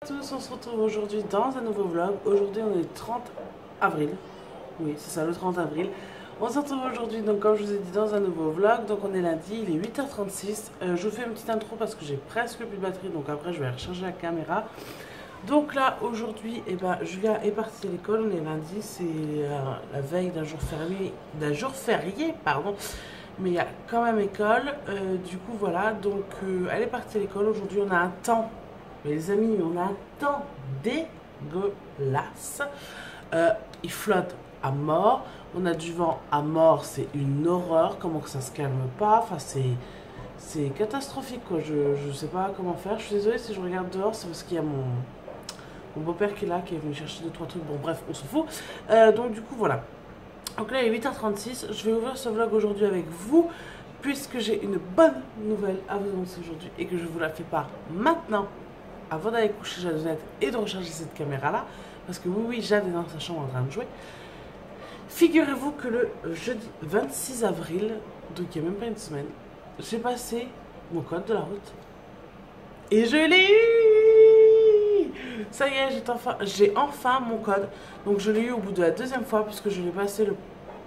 Tous, on se retrouve aujourd'hui dans un nouveau vlog. Aujourd'hui on est le 30 avril. Oui, c'est ça, le 30 avril. On se retrouve aujourd'hui, donc comme je vous ai dit, dans un nouveau vlog. Donc on est lundi, il est 8h36. Je vous fais une petite intro parce que j'ai presque plus de batterie. Donc après je vais recharger la caméra. Donc là aujourd'hui, Julia est partie à l'école. On est lundi, c'est la veille d'un jour férié, pardon. Mais il y a quand même école. Du coup voilà, donc elle est partie à l'école. Aujourd'hui on a un temps. Mais les amis, on a un temps dégueulasse. Il flotte à mort. On a du vent à mort. C'est une horreur. Comment que ça se calme pas. Enfin, c'est catastrophique, quoi. Je sais pas comment faire. Je suis désolée si je regarde dehors. C'est parce qu'il y a mon beau-père qui est là, qui est venu chercher 2-3 trucs. Bon, bref, on s'en fout. Donc, du coup, voilà. Donc là, il est 8h36. Je vais ouvrir ce vlog aujourd'hui avec vous. Puisque j'ai une bonne nouvelle à vous annoncer aujourd'hui. Et que je vous la fais part maintenant. Avant d'aller coucher Jadonette et de recharger cette caméra là, parce que oui, Jade est dans sa chambre en train de jouer. Figurez-vous que le jeudi 26 avril, donc il n'y a même pas une semaine, j'ai passé mon code de la route et je l'ai eu. Ça y est, j'ai enfin mon code. Donc je l'ai eu au bout de la deuxième fois, puisque je l'ai passé la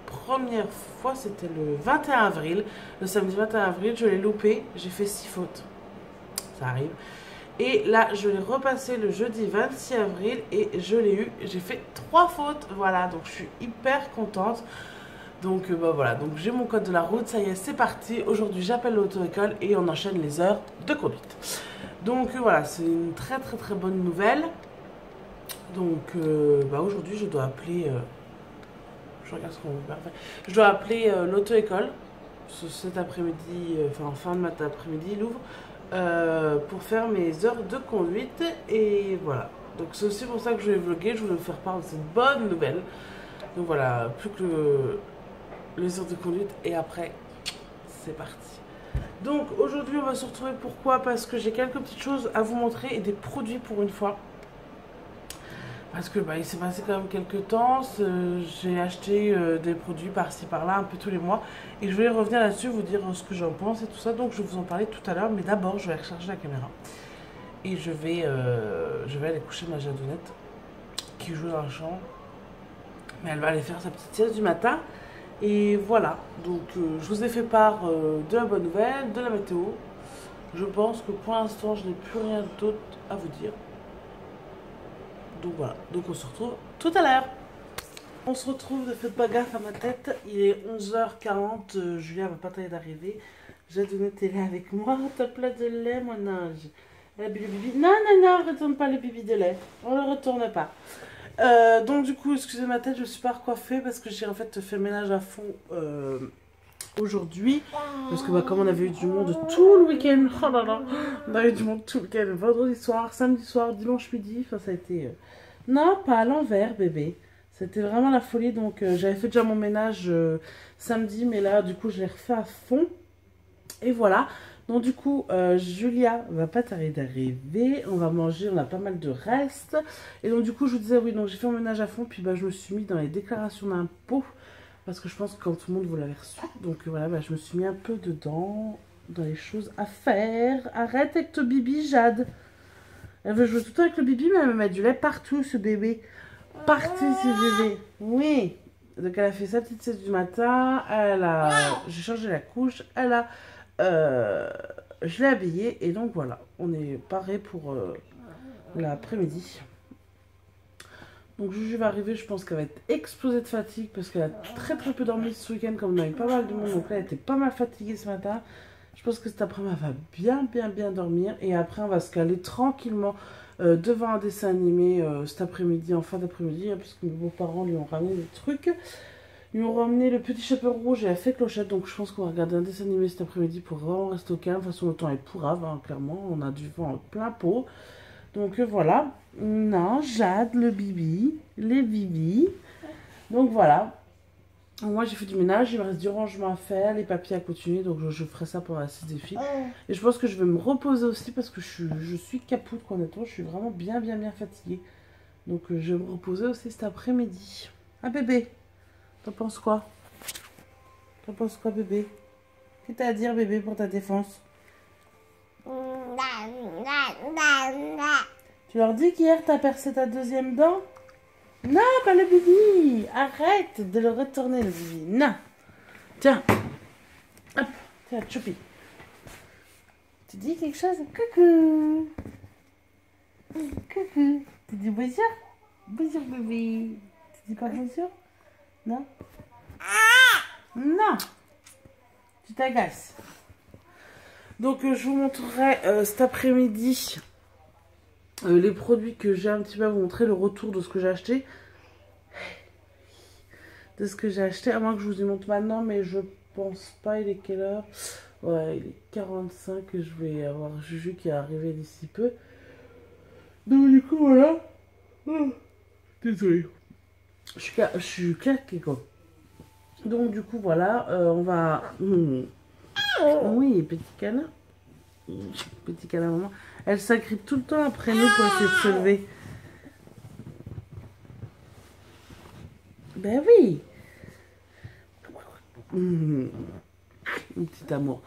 première fois, c'était le 21 avril. Le samedi 21 avril, je l'ai loupé, j'ai fait 6 fautes. Ça arrive. Et là, je l'ai repassé le jeudi 26 avril et je l'ai eu. J'ai fait 3 fautes. Voilà, donc je suis hyper contente. Donc voilà, donc j'ai mon code de la route. Ça y est, c'est parti. Aujourd'hui, j'appelle l'auto-école et on enchaîne les heures de conduite. Donc voilà, c'est une très très très bonne nouvelle. Donc aujourd'hui, je dois appeler... je regarde ce qu'on veut faire. Je dois appeler l'auto-école. Cet après-midi, en fin de matin après-midi, il ouvre. Pour faire mes heures de conduite et voilà, donc c'est aussi pour ça que je vais vlogger, je voulais vous faire part de cette bonne nouvelle. Donc voilà, plus que les heures de conduite et après c'est parti. Donc aujourd'hui on va se retrouver, pourquoi? Parce que j'ai quelques petites choses à vous montrer et des produits pour une fois. Parce que il s'est passé quand même quelques temps, j'ai acheté des produits par-ci par-là, un peu tous les mois. Et je vais revenir là-dessus, vous dire ce que j'en pense et tout ça. Donc je vais vous en parler tout à l'heure, mais d'abord je vais recharger la caméra. Et je vais aller coucher ma Jadonette, qui joue dans la chambre. Mais elle va aller faire sa petite sieste du matin. Et voilà, donc je vous ai fait part de la bonne nouvelle, de la météo. Je pense que pour l'instant je n'ai plus rien d'autre à vous dire. Donc voilà, donc on se retrouve tout à l'heure. On se retrouve, ne faites pas gaffe à ma tête. Il est 11h40, Julia va pas tarder d'arriver. Jadonette est là avec moi. T'as plat de lait, mon ange. Elle a bu le bibi. Non, non, non, on retourne pas le bibi de lait. On le retourne pas. Donc du coup, excusez ma tête, je suis pas recoiffée parce que j'ai en fait fait le ménage à fond aujourd'hui. Parce que comme on avait eu du monde tout le week-end. Oh là là, on a eu du monde tout le week-end. Vendredi soir, samedi soir, dimanche midi. Enfin, ça a été... Non, pas à l'envers, bébé. C'était vraiment la folie. Donc j'avais fait déjà mon ménage samedi. Mais là, du coup, je l'ai refait à fond. Et voilà. Donc du coup, Julia va pas tarder d'arriver. On va manger, on a pas mal de restes. Et donc du coup, je vous disais, oui, donc j'ai fait mon ménage à fond. Puis je me suis mis dans les déclarations d'impôts. Parce que je pense que quand tout le monde vous l'avez reçu. Donc voilà, je me suis mis un peu dedans. Dans les choses à faire. Arrête avec ton bibi, Jade. Elle veut jouer tout le temps avec le bibi, mais elle me met du lait partout, ce bébé. Partout, ce bébé. Oui. Donc elle a fait sa petite sieste du matin. J'ai changé la couche. Je l'ai habillée et donc voilà, on est paré pour l'après-midi. Donc Juju va arriver, je pense qu'elle va être explosée de fatigue parce qu'elle a très très peu dormi ce week-end, comme on a eu pas mal de monde, donc là elle était pas mal fatiguée ce matin. Je pense que cet après-midi elle va bien dormir et après on va se caler tranquillement devant un dessin animé cet après-midi, en fin d'après-midi, hein, parce que mes beaux-parents lui ont ramené des trucs. Ils m'ont ramené le petit chaperon rouge et la fée clochette, donc je pense qu'on va regarder un dessin animé cet après-midi pour vraiment rester au calme. De toute façon, le temps est pourrave, hein, clairement, on a du vent plein pot. Donc voilà, non, Jade, le bibi, les bibis. Donc voilà, moi j'ai fait du ménage, il me reste du rangement à faire, les papiers à continuer, donc je ferai ça pour la sieste des filles. Et je pense que je vais me reposer aussi parce que je suis capoute, quoi, honnêtement, je suis vraiment bien fatiguée. Donc je vais me reposer aussi cet après-midi. Ah bébé, t'en penses quoi? T'en penses quoi, bébé? Qu'est-ce que t'as à dire, bébé, pour ta défense? Tu leur dis qu'hier t'as percé ta deuxième dent? Non, pas le bibi. Arrête de le retourner le bibi. Non. Tiens. Hop. Tiens, choupi. Tu dis quelque chose? Coucou. Coucou. Tu dis bonjour? Bonjour bébé. Tu dis pas bonjour? Non? Non. Tu t'agaces. Donc je vous montrerai cet après-midi les produits que j'ai un petit peu à vous montrer, le retour de ce que j'ai acheté. De ce que j'ai acheté, à moins que je vous y montre maintenant, mais je pense pas. Il est quelle heure? Ouais, il est 45 et je vais avoir Juju qui est arrivé d'ici peu. Donc du coup voilà. Oh, désolé. Je suis claquée quoi. Donc du coup voilà, on va... Oui, petit câlin. Petit câlin maman. Elle s'agrippe tout le temps après nous pour essayer de se lever. Ben oui. Un petit amour.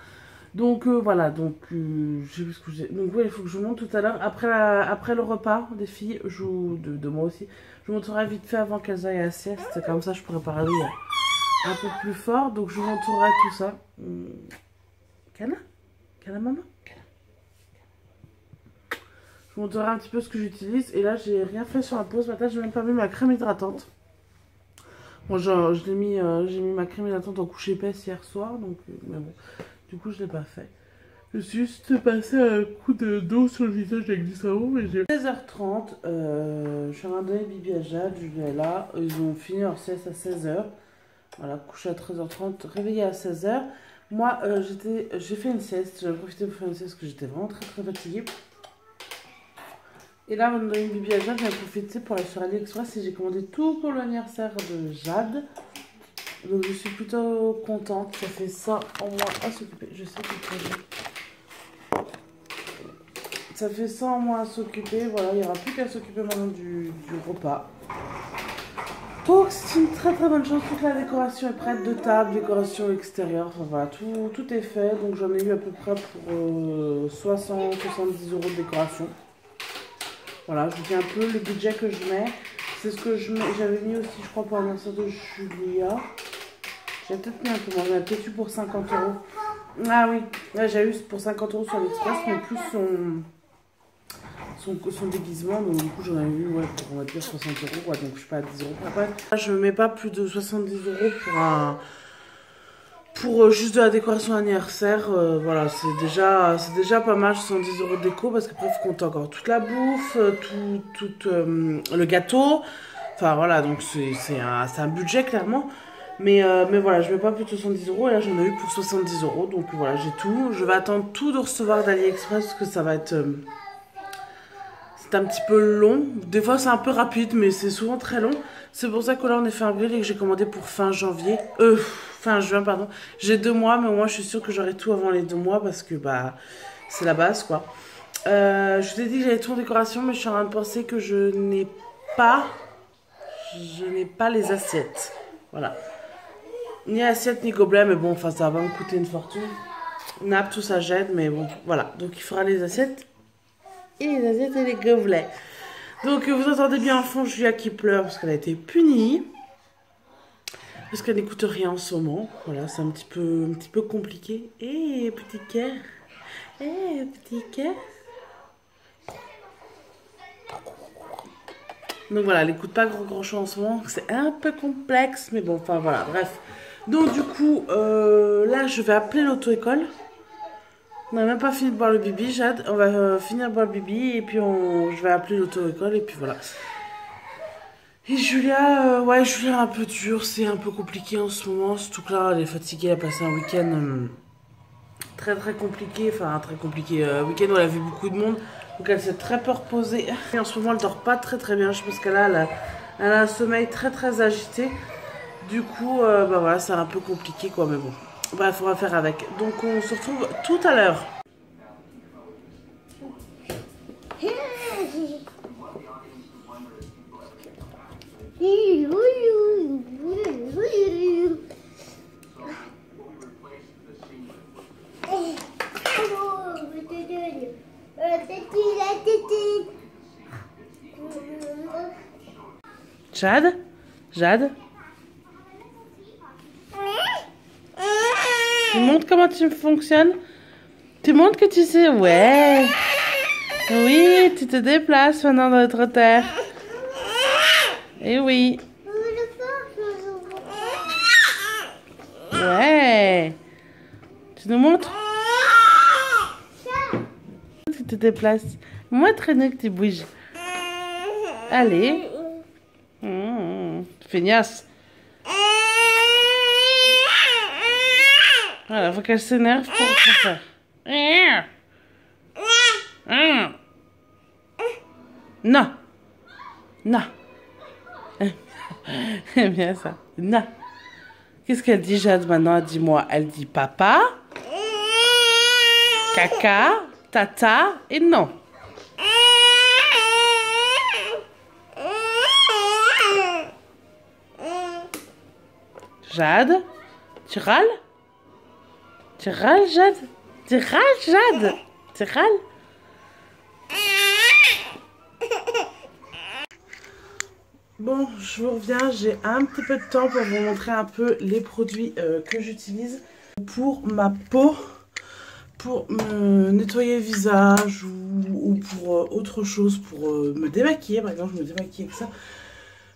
Donc voilà, donc j'ai vu ce que j'ai. Donc oui, il faut que je vous montre tout à l'heure. Après le repas des filles, de moi aussi, je vous montrerai vite fait avant qu'elles aillent à la sieste. Comme ça, je pourrais parler un peu plus fort. Donc je vous montrerai tout ça. Cana? Cana maman? Je vous montrerai un petit peu ce que j'utilise. Et là, j'ai rien fait sur la pause. Maintenant, j'ai même pas mis ma crème hydratante. Bon, j'ai mis ma crème hydratante en couche épaisse hier soir. Donc, mais bon, du coup, je l'ai pas fait. Je suis juste passé un coup d'eau sur le visage avec du savon. Mais j'ai 16h30. Je suis en train de donner Bibi à Jade. Julie est là. Ils ont fini leur sieste à 16h. Voilà, couché à 13h30, réveillé à 16h. Moi, j'ai fait une sieste. J'ai profité pour faire une sieste parce que j'étais vraiment très fatiguée. Et là, avant de donner Bibi à Jade, j'ai profité pour aller sur AliExpress et j'ai commandé tout pour l'anniversaire de Jade. Donc je suis plutôt contente. Ça fait ça en moins à s'occuper. Je sais que ça fait ça en moins à s'occuper. Voilà, il n'y aura plus qu'à s'occuper maintenant du repas. Donc c'est une très bonne chose. Toute la décoration est prête, de table, décoration extérieure. Enfin voilà, tout est fait. Donc j'en ai eu à peu près pour 60-70 € de décoration. Voilà, je vous dis un peu le budget que je mets. C'est ce que j'avais mis aussi, je crois, pour l'anniversaire de Julia. J'ai peut-être mis un peu moins, j'avais peut-être eu pour 50 €. Ah oui, là j'ai eu pour 50 € sur l'Express, mais plus son déguisement. Donc du coup, j'en avais eu, ouais, pour on va dire 60 €. Ouais, donc je suis pas à 10 € après. Là, je ne mets pas plus de 70 € pour juste de la décoration anniversaire. Voilà, c'est déjà pas mal, 70 € de déco, parce qu'après il faut compter encore toute la bouffe, tout le gâteau. Enfin voilà, donc c'est un budget clairement. Mais voilà, je mets pas plus de 70 € et là j'en ai eu pour 70 €. Donc voilà, j'ai tout. Je vais attendre tout de recevoir d'AliExpress parce que ça va être... c'est un petit peu long. Des fois c'est un peu rapide, mais c'est souvent très long. C'est pour ça que là on est fin avril et que j'ai commandé pour fin janvier. Fin juin, pardon. J'ai 2 mois, mais moi je suis sûre que j'aurai tout avant les 2 mois parce que bah c'est la base quoi. Je t'ai dit que j'avais tout en décoration, mais je suis en train de penser que je n'ai pas les assiettes. Voilà. Ni assiette ni gobelet, mais bon, enfin ça va me coûter une fortune. Nappe, tout ça j'aide, mais bon, voilà. Donc il fera les assiettes et les gobelets. Donc vous entendez bien en fond Julia qui pleure parce qu'elle a été punie. Parce qu'elle n'écoute rien en ce moment. Voilà, c'est un petit peu compliqué. Eh, petit cœur. Eh, petit cœur. Donc voilà, elle n'écoute pas grand chose en ce moment. C'est un peu complexe, mais bon, enfin voilà, bref. Donc du coup, là, je vais appeler l'auto-école. On n'a même pas fini de boire le bibi, Jade. On va finir de boire le bibi et puis je vais appeler l'auto-école et puis voilà. Et Julia, ouais, Julia un peu dur, c'est un peu compliqué en ce moment, surtout que là, elle est fatiguée, elle a passé un week-end très compliqué, enfin très compliqué, week-end où elle a vu beaucoup de monde, donc elle s'est très peu reposée. Et en ce moment, elle dort pas très bien, je pense qu'elle a un sommeil très agité, du coup, bah voilà, c'est un peu compliqué quoi, mais bon, bref, on va faire avec. Donc on se retrouve tout à l'heure. Jade? Jade? Tu montres comment tu fonctionnes? Tu montres que tu sais? Ouais. Oui, tu te déplaces maintenant dans notre terre. Et oui. Ouais. Tu nous montres? Tu te déplaces. Montre-nous que tu bouges. Allez. Feignasse. Voilà, faut qu'elle s'énerve pour faire. Non. Non. J'aime bien ça. Non. Qu'est-ce qu'elle dit, Jade, maintenant? Dis-moi. Elle dit papa, caca, tata et non. Jade, tu râles? Tu râles, Jade? Tu râles, Jade? Tu râles? Bon, je vous reviens, j'ai un petit peu de temps pour vous montrer un peu les produits que j'utilise pour ma peau, pour me nettoyer le visage ou pour autre chose, pour me démaquiller. Par exemple, je me démaquille avec ça.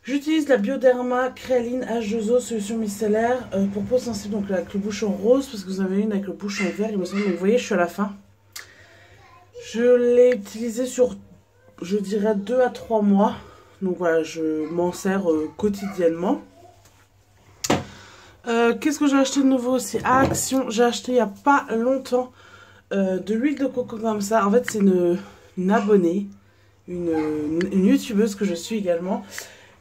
J'utilise la Bioderma Créaline H2O solution micellaire pour peau sensible, donc avec le bouchon rose, parce que vous en avez une avec le bouchon vert, il me semble. Donc vous voyez, je suis à la fin. Je l'ai utilisé sur, je dirais, 2 à 3 mois. Donc voilà, je m'en sers quotidiennement. Qu'est-ce que j'ai acheté de nouveau aussi à Action? J'ai acheté il n'y a pas longtemps de l'huile de coco comme ça. En fait, c'est une abonnée, une youtubeuse que je suis également.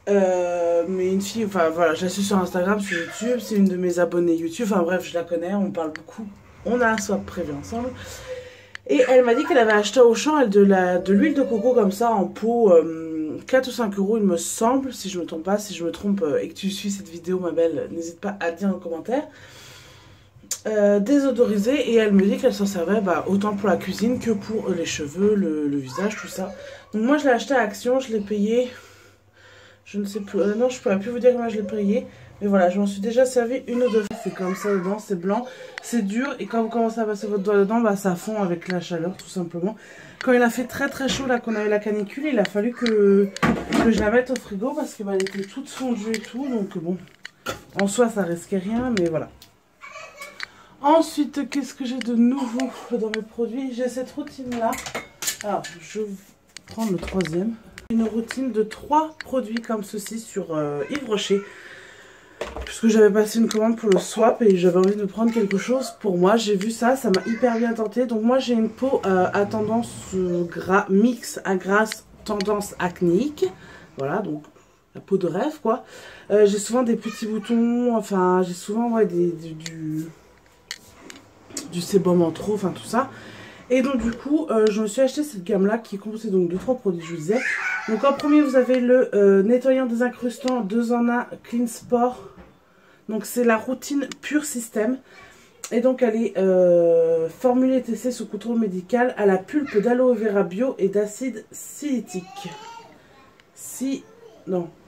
Mais une fille, enfin voilà, je la suis sur Instagram, sur YouTube, c'est une de mes abonnées YouTube, enfin bref, je la connais, on parle beaucoup, on a un swap prévu ensemble. Et elle m'a dit qu'elle avait acheté au champ de l'huile de coco comme ça en pot, 4 ou 5 € il me semble, si je me trompe pas, si je me trompe et que tu suis cette vidéo ma belle, n'hésite pas à dire en commentaire. Désodorisée, et elle me dit qu'elle s'en servait autant pour la cuisine que pour les cheveux, le visage, tout ça. Donc moi je l'ai acheté à Action, je l'ai payé... Je ne sais plus, non, je ne pourrais plus vous dire comment je l'ai payé. Mais voilà, je m'en suis déjà servi une ou deux fois. C'est comme ça dedans, c'est blanc, c'est dur. Et quand vous commencez à passer votre doigt dedans, ça fond avec la chaleur tout simplement. Quand il a fait très très chaud, là qu'on avait la canicule, il a fallu que je la mette au frigo parce que elle était toute fondue et tout. Donc bon, en soi ça risquait rien, mais voilà. Ensuite, qu'est-ce que j'ai de nouveau dans mes produits? J'ai cette routine là. Alors, je vais prendre le troisième. Une routine de 3 produits comme ceci sur Yves Rocher. Puisque j'avais passé une commande pour le swap et j'avais envie de prendre quelque chose pour moi. J'ai vu ça, ça m'a hyper bien tenté. Donc moi j'ai une peau à tendance mix à grasse, tendance acnéique. Voilà, donc la peau de rêve quoi. J'ai souvent des petits boutons, enfin j'ai souvent du sébum en trop, enfin tout ça. Et donc du coup, je me suis acheté cette gamme-là qui est composée donc de 3 produits, je vous disais. Donc en premier, vous avez le nettoyant désincrustant 2 en 1 Clean Sport. Donc c'est la routine Pure System. Et donc elle est formulée et testée sous contrôle médical à la pulpe d'aloe vera bio et d'acide salicylique.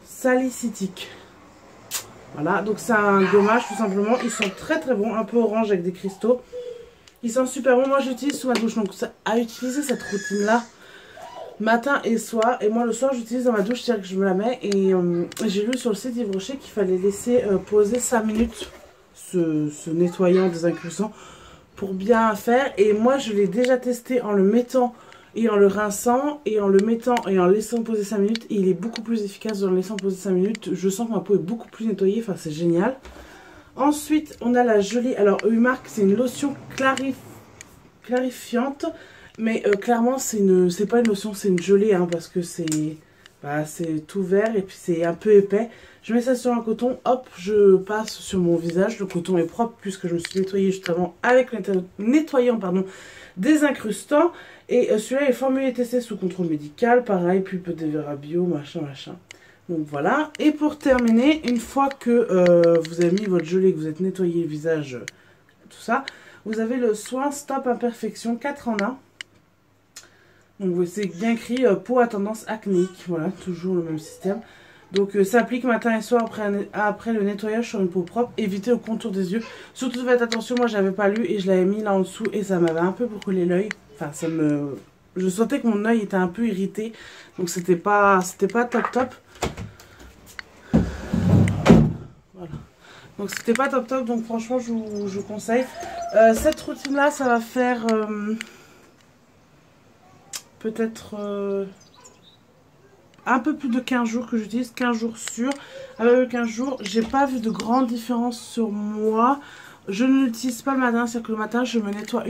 Salicylique. Voilà, donc c'est un gommage tout simplement. Ils sont très très bons, un peu orange avec des cristaux. Ils sont super bons, moi j'utilise sous ma douche, donc ça, à utiliser cette routine là matin et soir. Et moi le soir j'utilise dans ma douche, c'est-à-dire que je me la mets. Et j'ai lu sur le site Yves Rocher qu'il fallait laisser poser 5 minutes ce nettoyant désincrustant pour bien faire. Et moi je l'ai déjà testé en le mettant et en le rinçant, et en le mettant et en laissant poser 5 minutes. Et il est beaucoup plus efficace en le laissant poser 5 minutes. Je sens que ma peau est beaucoup plus nettoyée, enfin c'est génial. Ensuite, on a la jolie, alors Umark, c'est une lotion clarifiante, mais clairement, c'est pas une lotion, c'est une gelée, hein, parce que c'est tout vert et puis c'est un peu épais. Je mets ça sur un coton, hop, je passe sur mon visage, le coton est propre puisque je me suis nettoyée juste avant avec le nettoyant, désincrustant. Et celui-là est formulé et testé sous contrôle médical, pareil, pulpe de vera bio, machin. Donc voilà, et pour terminer, une fois que vous avez mis votre gelée, que vous êtes nettoyé le visage, tout ça, vous avez le soin Stop Imperfection 4 en 1. Donc c'est bien écrit peau à tendance acnéique, voilà, toujours le même système. Donc s'applique matin et soir après le nettoyage sur une peau propre. Éviter au contour des yeux. Surtout faites attention, moi j'avais pas lu et je l'avais mis là en dessous et ça m'avait un peu brûlé l'œil. Enfin ça me... Je sentais que mon œil était un peu irrité. Donc c'était pas top top. Voilà. Donc c'était pas top top, donc franchement je vous conseille. Cette routine là ça va faire peut-être un peu plus de 15 jours que j'utilise, 15 jours sûrs. Avec 15 jours, j'ai pas vu de grande différence sur moi. Je ne l'utilise pas le matin, c'est-à-dire que le matin je me nettoie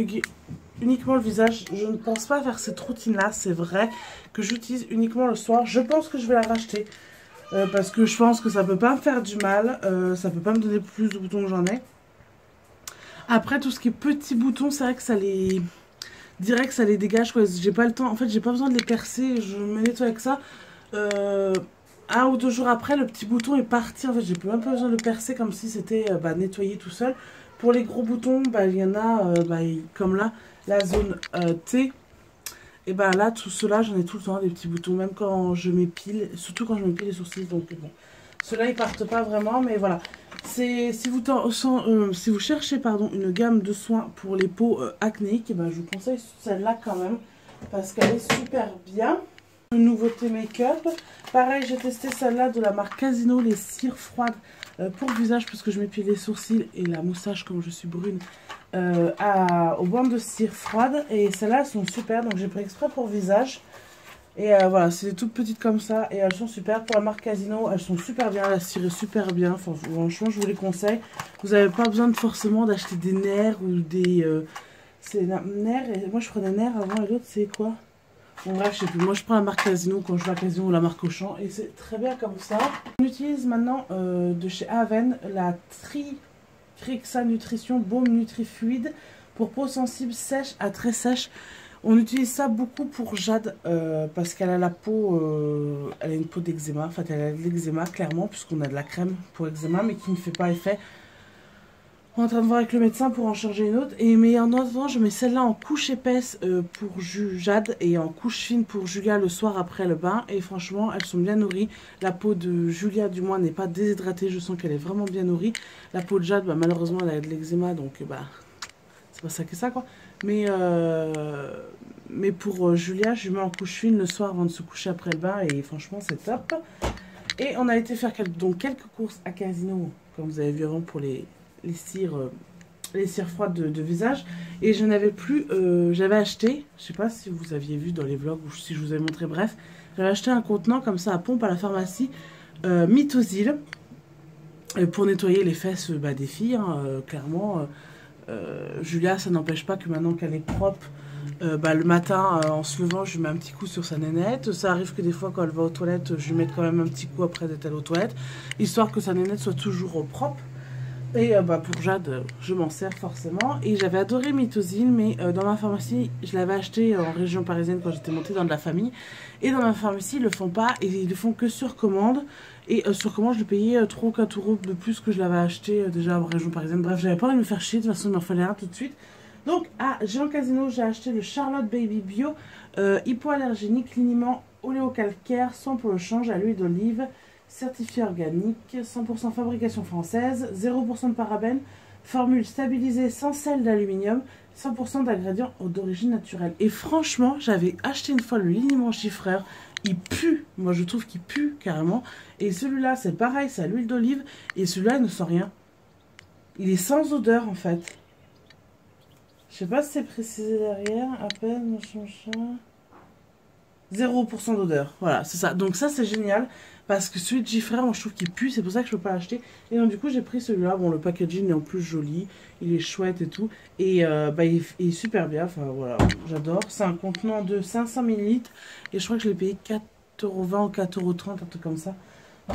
uniquement le visage. Je ne pense pas faire cette routine là, c'est vrai que j'utilise uniquement le soir. Je pense que je vais la racheter parce que je pense que ça peut pas me faire du mal, ça peut pas me donner plus de boutons que j'en ai. Après tout ce qui est petits boutons, c'est vrai que ça les... Direct ça les dégage quoi. J'ai pas le temps, en fait j'ai pas besoin de les percer, je me nettoie avec ça. 1 ou 2 jours après le petit bouton est parti, en fait j'ai même pas besoin de le percer comme si c'était nettoyé tout seul. Pour les gros boutons, il y en a comme là, la zone T. Et là, tout cela, j'en ai tout le temps, des petits boutons, même quand je m'épile, surtout quand je m'épile les sourcils. Donc bon, ceux-là, ils partent pas vraiment, mais voilà. Si vous cherchez une gamme de soins pour les peaux acnéiques, je vous conseille celle-là quand même, parce qu'elle est super bien. Une nouveauté make-up. Pareil, j'ai testé celle-là de la marque Casino, les cires froides pour le visage, parce que je m'épile les sourcils et la moustache, comme je suis brune, aux bandes de cire froide. Et celles-là, elles sont super, donc j'ai pris exprès pour visage. Et voilà, c'est des toutes petites comme ça, et elles sont super. Pour la marque Casino, elles sont super bien, la cire est super bien. Enfin, franchement, je vous les conseille. Vous n'avez pas besoin forcément d'acheter des nerfs ou des... c'est nerfs, et moi je prenais nerfs avant, et l'autre c'est quoi? Bon bref, je sais plus, moi je prends la marque Casino quand je vais à Casino ou la marque Auchan et c'est très bien comme ça. On utilise maintenant de chez Aven la Trixa Nutrition Baume Nutrifluide pour peau sensible sèche à très sèche. On utilise ça beaucoup pour Jade parce qu'elle a la peau, elle a une peau d'eczéma, en fait elle a de l'eczéma clairement puisqu'on a de la crème pour eczéma mais qui ne fait pas effet. On est en train de voir avec le médecin pour en changer une autre. Mais en attendant, je mets celle-là en couche épaisse pour Jade et en couche fine pour Julia le soir après le bain. Et franchement, elles sont bien nourries. La peau de Julia, du moins, n'est pas déshydratée. Je sens qu'elle est vraiment bien nourrie. La peau de Jade, malheureusement, elle a de l'eczéma, donc c'est pas ça que ça, quoi. Mais pour Julia, je lui mets en couche fine le soir avant de se coucher après le bain. Et franchement, c'est top. Et on a été faire quelques courses à Casino, comme vous avez vu avant, pour les cires froides de visage. Et je n'avais plus, j'avais acheté, je sais pas si vous aviez vu dans les vlogs ou si je vous avais montré, bref, j'avais acheté un contenant comme ça à pompe à la pharmacie, Mythosil, pour nettoyer les fesses des filles, hein, clairement. Julia, ça n'empêche pas que maintenant qu'elle est propre, le matin en se levant je lui mets un petit coup sur sa nénette. Ça arrive que des fois quand elle va aux toilettes je lui mets quand même un petit coup après d'être allée aux toilettes, histoire que sa nénette soit toujours propre. Et pour Jade, je m'en sers forcément. Et j'avais adoré Mythosil, mais dans ma pharmacie, je l'avais acheté en région parisienne quand j'étais montée dans de la famille. Et dans ma pharmacie, ils le font pas, et ils le font que sur commande. Et sur commande, je le payais 3 ou 4 euros de plus que je l'avais acheté déjà en région parisienne. Bref, j'avais pas envie de me faire chier, de toute façon, il m'en fallait un tout de suite. Donc, à Géant Casino, j'ai acheté le Charlotte Baby Bio, hypoallergénique, liniment oléocalcaire, sans pour le change, à l'huile d'olive. Certifié organique, 100% fabrication française, 0% de parabènes, formule stabilisée sans sel d'aluminium, 100% d'ingrédients d'origine naturelle. Et franchement, j'avais acheté une fois le liniment chiffreur, il pue, moi je trouve qu'il pue carrément. Et celui-là, c'est pareil, c'est à l'huile d'olive, et celui-là, il ne sent rien. Il est sans odeur en fait. Je sais pas si c'est précisé derrière, à peine, machin. 0% d'odeur, voilà, c'est ça. Donc ça, c'est génial. Parce que celui de Gifrère, moi je trouve qu'il pue, c'est pour ça que je peux pas l'acheter. Et donc du coup j'ai pris celui-là, bon le packaging est en plus joli, il est chouette et tout. Et il est super bien, enfin voilà, j'adore. C'est un contenant de 500 ml et je crois que je l'ai payé 4,20 € ou 4,30 €, un truc comme ça.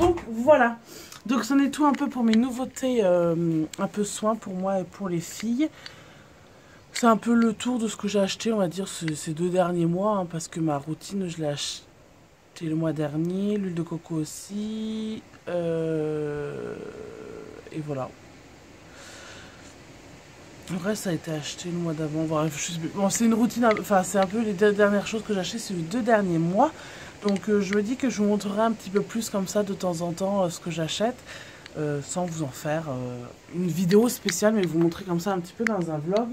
Donc voilà, donc c'en est tout un peu pour mes nouveautés, un peu soins pour moi et pour les filles. C'est un peu le tour de ce que j'ai acheté, on va dire, ces 2 derniers mois, hein, parce que ma routine je l'ai acheté le mois dernier, l'huile de coco aussi, et voilà. En vrai, ça a été acheté le mois d'avant. Bon, c'est une routine, enfin, c'est un peu les 2 dernières choses que j'ai achetées ces 2 derniers mois. Donc je me dis que je vous montrerai un petit peu plus comme ça de temps en temps ce que j'achète. Sans vous en faire une vidéo spéciale, mais vous montrer comme ça un petit peu dans un vlog.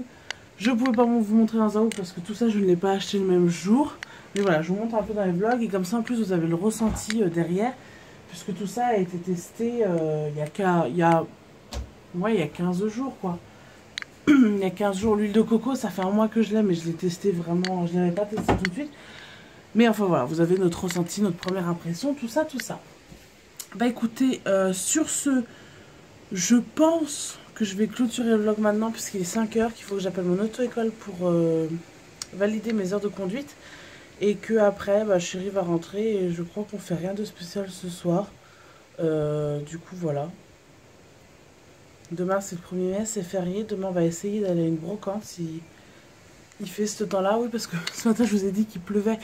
Je ne pouvais pas vous montrer dans un vlog parce que tout ça je ne l'ai pas acheté le même jour. Mais voilà, je vous montre un peu dans les vlogs et comme ça en plus vous avez le ressenti derrière. Puisque tout ça a été testé il y a 15 jours quoi. Il y a 15 jours, l'huile de coco, ça fait un mois que je l'ai, mais je l'ai testé vraiment, je ne l'avais pas testé tout de suite. Mais enfin voilà, vous avez notre ressenti, notre première impression, tout ça, tout ça. Bah écoutez, sur ce, je pense que je vais clôturer le vlog maintenant puisqu'il est 5 h, qu'il faut que j'appelle mon auto-école pour valider mes heures de conduite. Et que après, bah, chérie va rentrer et je crois qu'on fait rien de spécial ce soir. Du coup voilà. Demain c'est le 1er mai, c'est férié. Demain on va essayer d'aller à une brocante si il fait ce temps-là. Oui parce que ce matin je vous ai dit qu'il pleuvait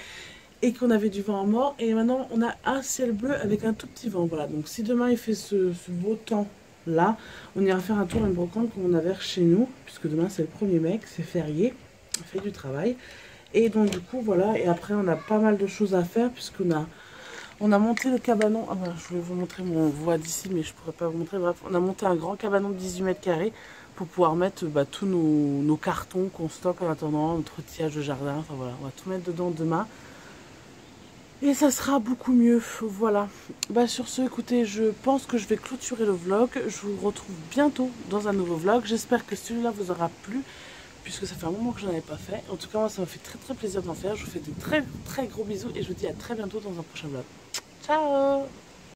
et qu'on avait du vent à mort. Et maintenant on a un ciel bleu avec un tout petit vent. Voilà, donc si demain il fait ce beau temps là, on ira faire un tour à une brocante comme on avait chez nous. Puisque demain c'est le 1er mai, c'est férié, on fait du travail. Et donc du coup voilà, et après on a pas mal de choses à faire on a monté le cabanon. Ah ben, je voulais vous montrer mon voie d'ici mais je pourrais pas vous montrer. Bref, on a monté un grand cabanon de 18 mètres carrés pour pouvoir mettre tous nos cartons qu'on stocke en attendant notre outillage de jardin. Enfin voilà, on va tout mettre dedans demain. Et ça sera beaucoup mieux, voilà. Bah sur ce, écoutez, je pense que je vais clôturer le vlog. Je vous retrouve bientôt dans un nouveau vlog. J'espère que celui-là vous aura plu, puisque ça fait un moment que je n'en avais pas fait. En tout cas, moi, ça m'a fait très très plaisir d'en faire. Je vous fais de très très gros bisous et je vous dis à très bientôt dans un prochain vlog. Ciao!